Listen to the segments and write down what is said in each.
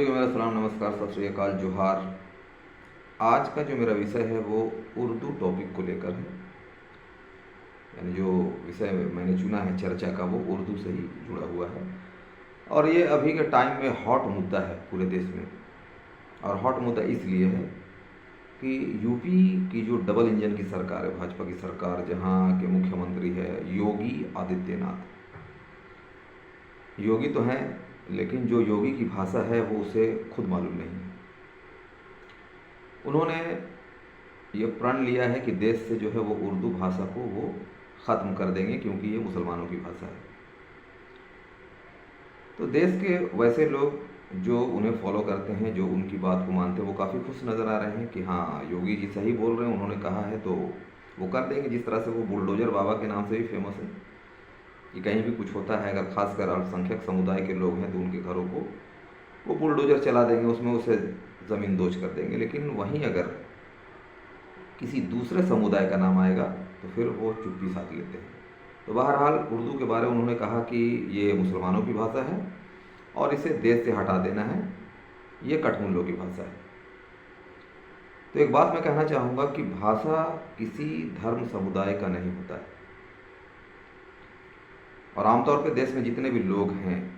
को मेरा सलाम, नमस्कार, सत श्री अकाल, जोहार। आज का जो मेरा विषय है वो उर्दू टॉपिक को लेकर है। यानी जो विषय मैंने चुना है चर्चा का वो उर्दू से ही जुड़ा हुआ है और ये अभी के टाइम में हॉट मुद्दा है पूरे देश में। और हॉट मुद्दा इसलिए है कि यूपी की जो डबल इंजन की सरकार है, भाजपा की सरकार, जहाँ के मुख्यमंत्री है योगी आदित्यनाथ। योगी तो हैं, लेकिन जो योगी की भाषा है वो उसे खुद मालूम नहीं है। उन्होंने ये प्रण लिया है कि देश से जो है वो उर्दू भाषा को वो ख़त्म कर देंगे, क्योंकि ये मुसलमानों की भाषा है। तो देश के वैसे लोग जो उन्हें फॉलो करते हैं, जो उनकी बात को मानते हैं, वो काफ़ी खुश नज़र आ रहे हैं कि हाँ, योगी जी सही बोल रहे हैं, उन्होंने कहा है तो वो कर देंगे। जिस तरह से वो बुलडोज़र बाबा के नाम से भी फेमस है कि कहीं भी कुछ होता है, अगर खासकर अल्पसंख्यक समुदाय के लोग हैं तो उनके घरों को वो बुलडोज़र चला देंगे, उसमें उसे ज़मीन दोज कर देंगे। लेकिन वहीं अगर किसी दूसरे समुदाय का नाम आएगा तो फिर वो चुप्पी साध लेते हैं। तो बहरहाल उर्दू के बारे में उन्होंने कहा कि ये मुसलमानों की भाषा है और इसे देश से हटा देना है, ये कठमुल्लों की भाषा है। तो एक बात मैं कहना चाहूँगा कि भाषा किसी धर्म समुदाय का नहीं होता है। और आमतौर पर देश में जितने भी लोग हैं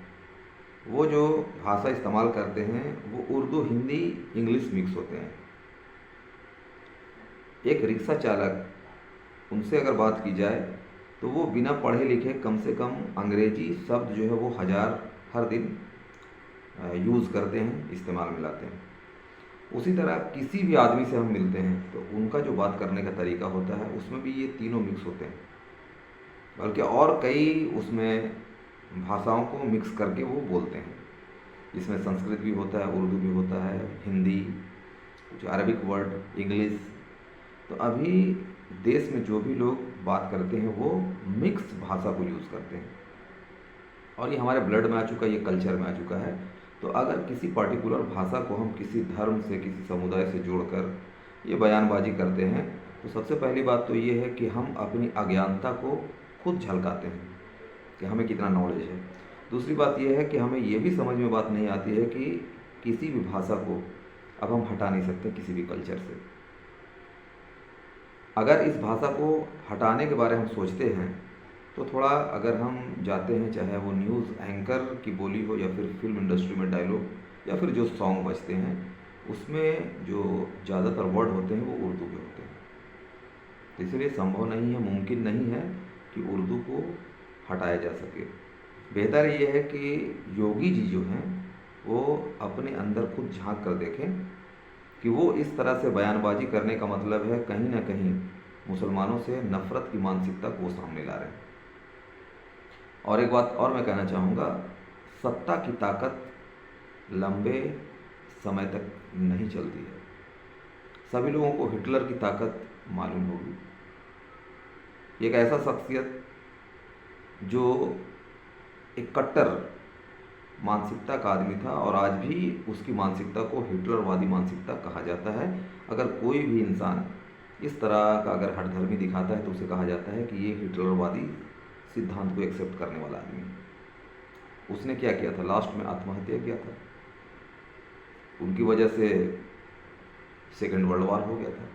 वो जो भाषा इस्तेमाल करते हैं वो उर्दू, हिंदी, इंग्लिश मिक्स होते हैं। एक रिक्शा चालक, उनसे अगर बात की जाए तो वो बिना पढ़े लिखे कम से कम अंग्रेजी शब्द जो है वो हर दिन यूज़ करते हैं, इस्तेमाल में लाते हैं। उसी तरह किसी भी आदमी से हम मिलते हैं तो उनका जो बात करने का तरीका होता है उसमें भी ये तीनों मिक्स होते हैं, बल्कि और कई उसमें भाषाओं को मिक्स करके वो बोलते हैं, जिसमें संस्कृत भी होता है, उर्दू भी होता है, हिंदी, कुछ अरबिक वर्ड, इंग्लिश। तो अभी देश में जो भी लोग बात करते हैं वो मिक्स भाषा को यूज़ करते हैं और ये हमारे ब्लड में आ चुका है, ये कल्चर में आ चुका है। तो अगर किसी पर्टिकुलर भाषा को हम किसी धर्म से, किसी समुदाय से जोड़कर ये बयानबाजी करते हैं तो सबसे पहली बात तो ये है कि हम अपनी अज्ञानता को खुद झलकाते हैं कि हमें कितना नॉलेज है। दूसरी बात यह है कि हमें ये भी समझ में बात नहीं आती है कि किसी भी भाषा को अब हम हटा नहीं सकते किसी भी कल्चर से। अगर इस भाषा को हटाने के बारे में हम सोचते हैं तो थोड़ा अगर हम जाते हैं, चाहे वो न्यूज़ एंकर की बोली हो या फिर फिल्म इंडस्ट्री में डायलॉग या फिर जो सॉन्ग बजते हैं उसमें जो ज़्यादातर वर्ड होते हैं वो उर्दू के होते हैं। तो इसलिए संभव नहीं है, मुमकिन नहीं है कि उर्दू को हटाया जा सके। बेहतर ये है कि योगी जी जो हैं वो अपने अंदर खुद झांक कर देखें कि वो इस तरह से बयानबाजी करने का मतलब है कहीं ना कहीं मुसलमानों से नफ़रत की मानसिकता को वो सामने ला रहे हैं। और एक बात और मैं कहना चाहूँगा, सत्ता की ताकत लंबे समय तक नहीं चलती है। सभी लोगों को हिटलर की ताकत मालूम होगी। एक ऐसा शख्सियत जो एक कट्टर मानसिकता का आदमी था और आज भी उसकी मानसिकता को हिटलरवादी मानसिकता कहा जाता है। अगर कोई भी इंसान इस तरह का अगर हठधर्मी दिखाता है तो उसे कहा जाता है कि ये हिटलरवादी सिद्धांत को एक्सेप्ट करने वाला आदमी है। उसने क्या किया था, लास्ट में आत्महत्या किया था। उनकी वजह से सेकेंड वर्ल्ड वॉर हो गया था।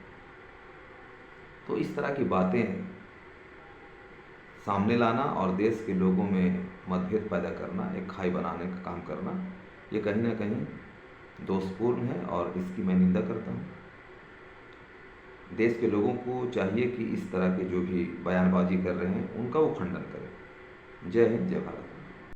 तो इस तरह की बातें सामने लाना और देश के लोगों में मतभेद पैदा करना, एक खाई बनाने का काम करना, ये कहीं ना कहीं दोषपूर्ण है और इसकी मैं निंदा करता हूँ। देश के लोगों को चाहिए कि इस तरह के जो भी बयानबाजी कर रहे हैं उनका वो खंडन करें। जय हिंद, जय भारत।